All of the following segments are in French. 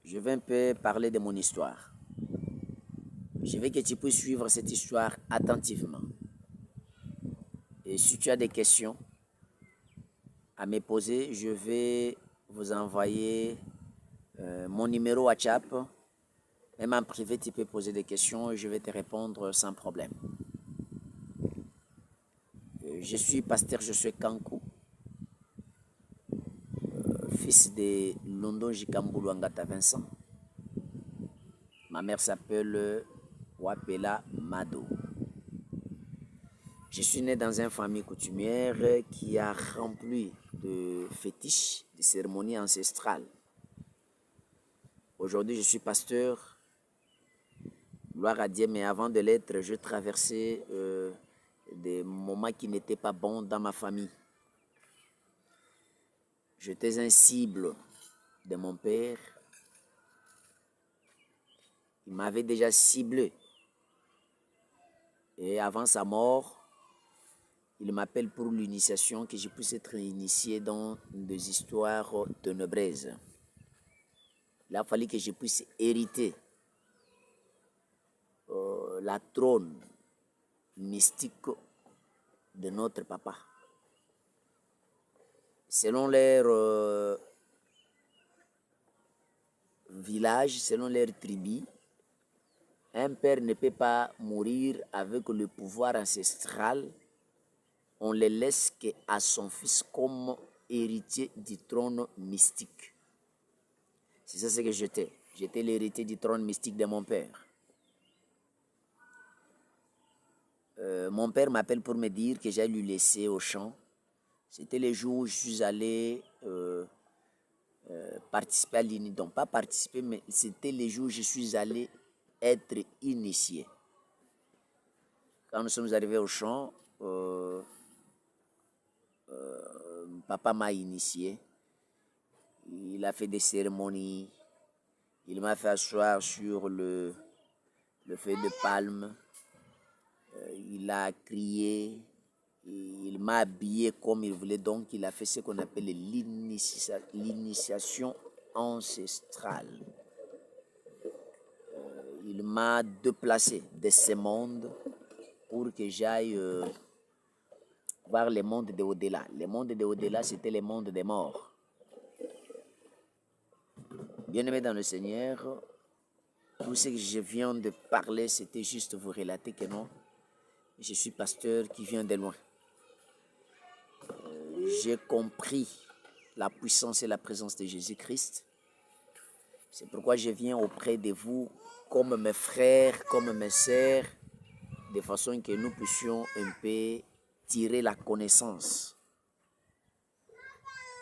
je vais un peu parler de mon histoire. Je veux que tu puisses suivre cette histoire attentivement. Et si tu as des questions à me poser, je vais vous envoyer mon numéro WhatsApp. Même en privé, tu peux poser des questions et je vais te répondre sans problème. Je suis pasteur Josué Kankou, fils de London Jikambulu Angata Vincent. Ma mère s'appelle Wapela Mado. Je suis né dans une famille coutumière qui a rempli de fétiches, de cérémonies ancestrales. Aujourd'hui, je suis pasteur, gloire à Dieu, mais avant de l'être, je traversais des moments qui n'étaient pas bons dans ma famille. J'étais un cible de mon père. Il m'avait déjà ciblé. Et avant sa mort, il m'appelle pour l'initiation, que je puisse être initié dans des histoires ténébreuses. Il a fallu que je puisse hériter la trône mystique de notre papa. Selon leur village, selon leur tribu, un père ne peut pas mourir avec le pouvoir ancestral. On le laisse qu'à son fils comme héritier du trône mystique. C'est ça ce que j'étais. J'étais l'héritier du trône mystique de mon père. Mon père m'appelle pour me dire que j'allais lui laisser au champ. C'était le jour où je suis allé participer à l'initiation. Donc pas participer, mais c'était le jour où je suis allé être initié. Quand nous sommes arrivés au champ, papa m'a initié. Il a fait des cérémonies. Il m'a fait asseoir sur le feuille de palme. Il a crié. Il m'a habillé comme il voulait. Donc, il a fait ce qu'on appelle l'initiation ancestrale. Il m'a déplacé de ce monde pour que j'aille voir le monde de au-delà. Le monde de au-delà, c'était le monde des morts. Bien-aimé dans le Seigneur, tout ce que je viens de parler, c'était juste vous relater que non, je suis pasteur qui vient de loin. J'ai compris la puissance et la présence de Jésus-Christ. C'est pourquoi je viens auprès de vous comme mes frères, comme mes sœurs, de façon que nous puissions un peu tirer la connaissance.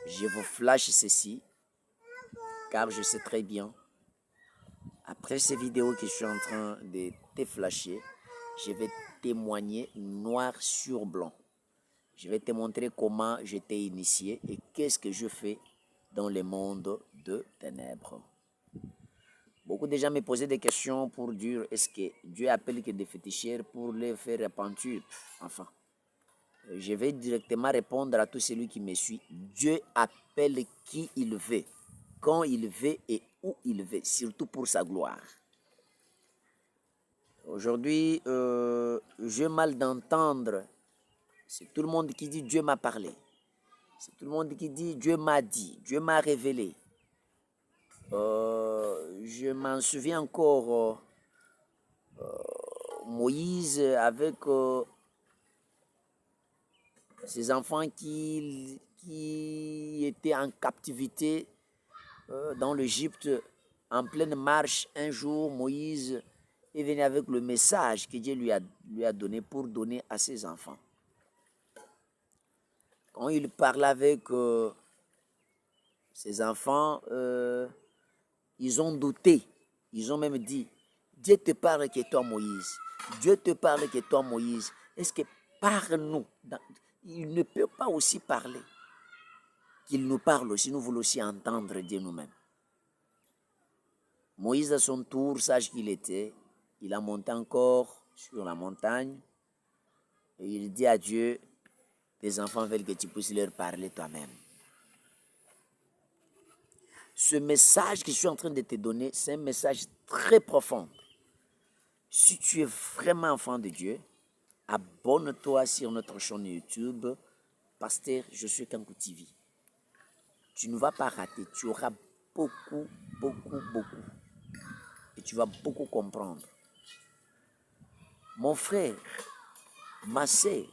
Je vous flash ceci, car je sais très bien, après ces vidéos que je suis en train de te flasher, je vais témoigner noir sur blanc. Je vais te montrer comment j'étais initié et qu'est-ce que je fais dans le monde de ténèbres. Beaucoup de gens me posaient des questions pour dire est-ce que Dieu appelle que des féticheurs pour les faire repentir. Enfin, je vais directement répondre à tout celui qui me suit. Dieu appelle qui il veut, quand il veut et où il veut, surtout pour sa gloire. Aujourd'hui, j'ai mal d'entendre. C'est tout le monde qui dit Dieu m'a parlé. C'est tout le monde qui dit Dieu m'a dit, Dieu m'a révélé. Je m'en souviens encore, Moïse avec ses enfants qui étaient en captivité dans l'Égypte, en pleine marche. Un jour, Moïse est venu avec le message que Dieu lui a donné pour donner à ses enfants. Quand il parlait avec ses enfants, ils ont douté. Ils ont même dit, Dieu te parle que toi, Moïse. Dieu te parle que toi, Moïse. Est-ce que parle-nous? Il ne peut pas aussi parler. Qu'il nous parle aussi, nous voulons aussi entendre Dieu nous-mêmes. Moïse, à son tour, sage qu'il était, il a monté encore sur la montagne et il dit à Dieu, tes enfants veulent que tu puisses leur parler toi-même. Ce message que je suis en train de te donner, c'est un message très profond. Si tu es vraiment enfant de Dieu, abonne-toi sur notre chaîne YouTube, Pasteur Josué Kankou TV. Tu ne vas pas rater, tu auras beaucoup. Et tu vas beaucoup comprendre. Mon frère, ma sœur,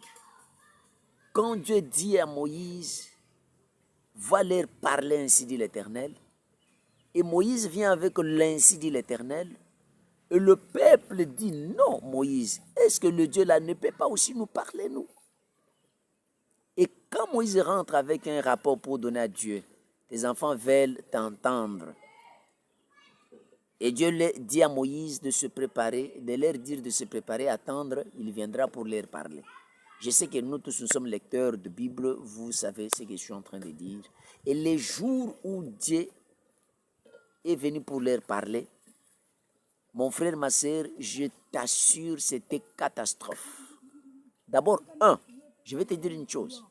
quand Dieu dit à Moïse, va leur parler, ainsi dit l'Éternel, et Moïse vient avec l'ainsi dit l'Éternel, et le peuple dit, non, Moïse, est-ce que le Dieu là ne peut pas aussi nous parler, nous? Et quand Moïse rentre avec un rapport pour donner à Dieu, les enfants veulent t'entendre. Et Dieu dit à Moïse de se préparer, de leur dire de se préparer, attendre, il viendra pour leur parler. Je sais que nous tous, nous sommes lecteurs de Bible, vous savez ce que je suis en train de dire. Et les jours où Dieu est venu pour leur parler, mon frère, ma soeur, je t'assure, c'était catastrophe. D'abord, je vais te dire une chose.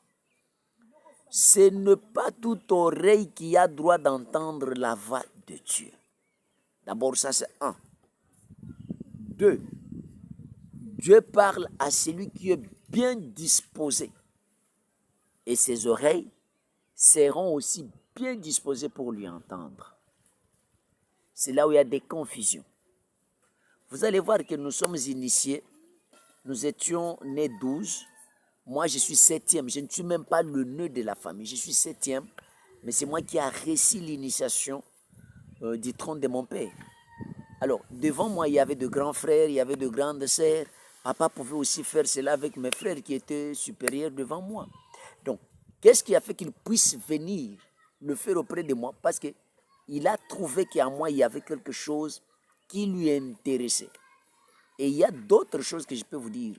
Ce n'est pas toute oreille qui a droit d'entendre la voix de Dieu. D'abord, ça c'est 1. 2. Dieu parle à celui qui est bien disposé. Et ses oreilles seront aussi bien disposées pour lui entendre. C'est là où il y a des confusions. Vous allez voir que nous sommes initiés. Nous étions nés 12. Moi, je suis 7e. Je ne suis même pas le nœud de la famille. Je suis 7e. Mais c'est moi qui ai réussi l'initiation du trône de mon père. Alors, devant moi, il y avait de grands frères, il y avait de grandes sœurs. Papa pouvait aussi faire cela avec mes frères qui étaient supérieurs devant moi. Donc, qu'est-ce qui a fait qu'il puisse venir le faire auprès de moi? Parce qu'il a trouvé qu'en moi, il y avait quelque chose qui lui intéressait. Et il y a d'autres choses que je peux vous dire.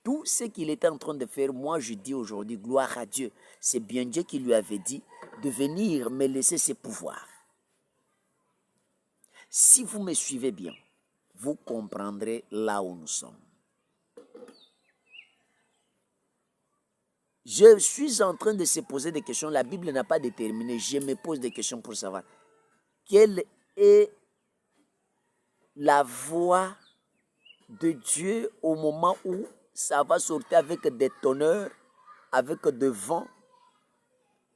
Tout ce qu'il était en train de faire, moi je dis aujourd'hui, gloire à Dieu. C'est bien Dieu qui lui avait dit de venir me laisser ses pouvoirs. Si vous me suivez bien, vous comprendrez là où nous sommes. Je suis en train de se poser des questions. La Bible n'a pas déterminé. Je me pose des questions pour savoir quelle est la voix de Dieu au moment où ça va sortir avec des tonneurs, avec des vents.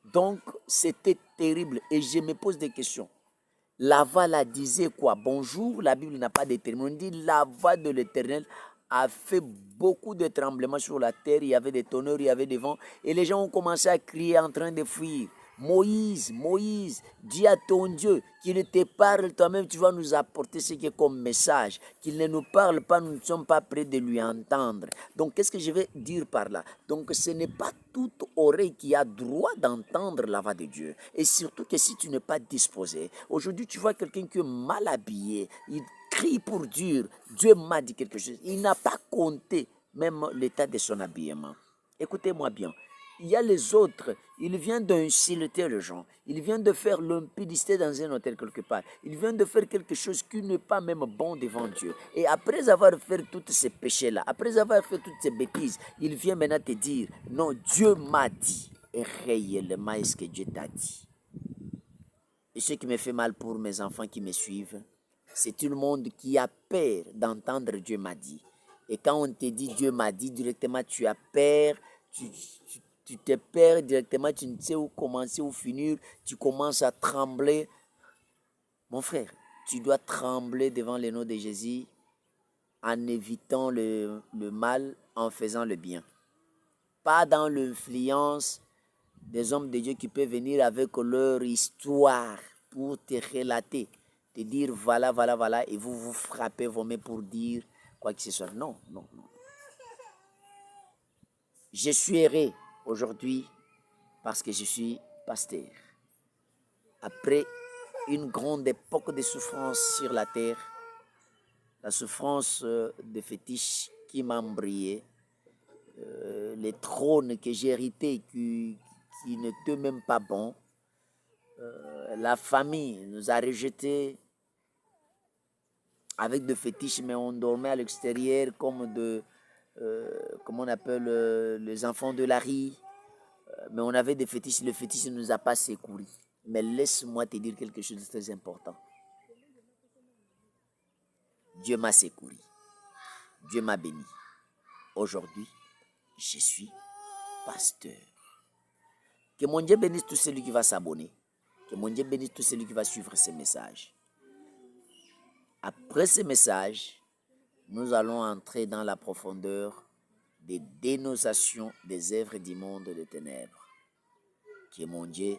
Donc, c'était terrible. Et je me pose des questions. La voix la disait quoi? Bonjour, la Bible n'a pas déterminé. On dit la voix de l'Éternel a fait beaucoup de tremblements sur la terre. Il y avait des tonnerres, il y avait des vents. Et les gens ont commencé à crier en train de fuir. Moïse, Moïse, dis à ton Dieu qu'il te parle toi-même, tu vas nous apporter ce qui est comme message. Qu'il ne nous parle pas, nous ne sommes pas prêts de lui entendre. Donc, qu'est-ce que je vais dire par là? Donc, ce n'est pas toute oreille qui a droit d'entendre la voix de Dieu. Et surtout que si tu n'es pas disposé, aujourd'hui, tu vois quelqu'un qui est mal habillé, il crie pour dire, Dieu m'a dit quelque chose. Il n'a pas compté même l'état de son habillement. Écoutez-moi bien. Il y a les autres, il vient d'insulter les gens, il vient de faire l'impudicité dans un hôtel quelque part, il vient de faire quelque chose qui n'est pas même bon devant Dieu. Et après avoir fait tous ces péchés-là, après avoir fait toutes ces bêtises, il vient maintenant te dire, non, Dieu m'a dit. Et réellement, est-ce que Dieu t'a dit? Et ce qui me fait mal pour mes enfants qui me suivent, c'est tout le monde qui a peur d'entendre Dieu m'a dit. Et quand on te dit Dieu m'a dit, directement tu as peur, tu te perds directement, tu ne sais où commencer, où finir, tu commences à trembler. Mon frère, tu dois trembler devant le nom de Jésus en évitant le mal, en faisant le bien. Pas dans l'influence des hommes de Dieu qui peuvent venir avec leur histoire pour te relater, te dire voilà, voilà, voilà, et vous vous frappez vos mains pour dire quoi que ce soit. Non, non, non. Je suis erré aujourd'hui parce que je suis pasteur. Après une grande époque de souffrance sur la terre, la souffrance de fétiche qui m'a embrayé, les trônes que j'ai hérités qui n'étaient même pas bons, la famille nous a rejetés avec de fétiches, mais on dormait à l'extérieur comme comment on appelle les enfants de la rue. Mais on avait des fétiches, le fétiche ne nous a pas secourus. Mais laisse-moi te dire quelque chose de très important. Dieu m'a secouru. Dieu m'a béni. Aujourd'hui, je suis pasteur. Que mon Dieu bénisse tout celui qui va s'abonner. Que mon Dieu bénisse tout celui qui va suivre ces messages. Après ces messages, nous allons entrer dans la profondeur des dénonciations des œuvres du monde des ténèbres. Que mon Dieu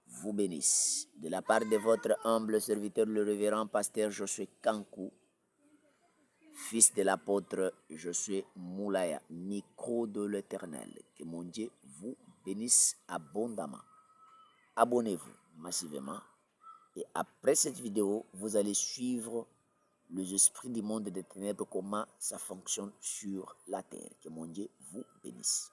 vous bénisse. De la part de votre humble serviteur, le révérend pasteur Josué Kankou, fils de l'apôtre Josué Moulaya, micro de l'Éternel. Que mon Dieu vous bénisse abondamment. Abonnez-vous massivement. Et après cette vidéo, vous allez suivre les esprits du monde des ténèbres, comment ça fonctionne sur la terre. Que mon Dieu vous bénisse.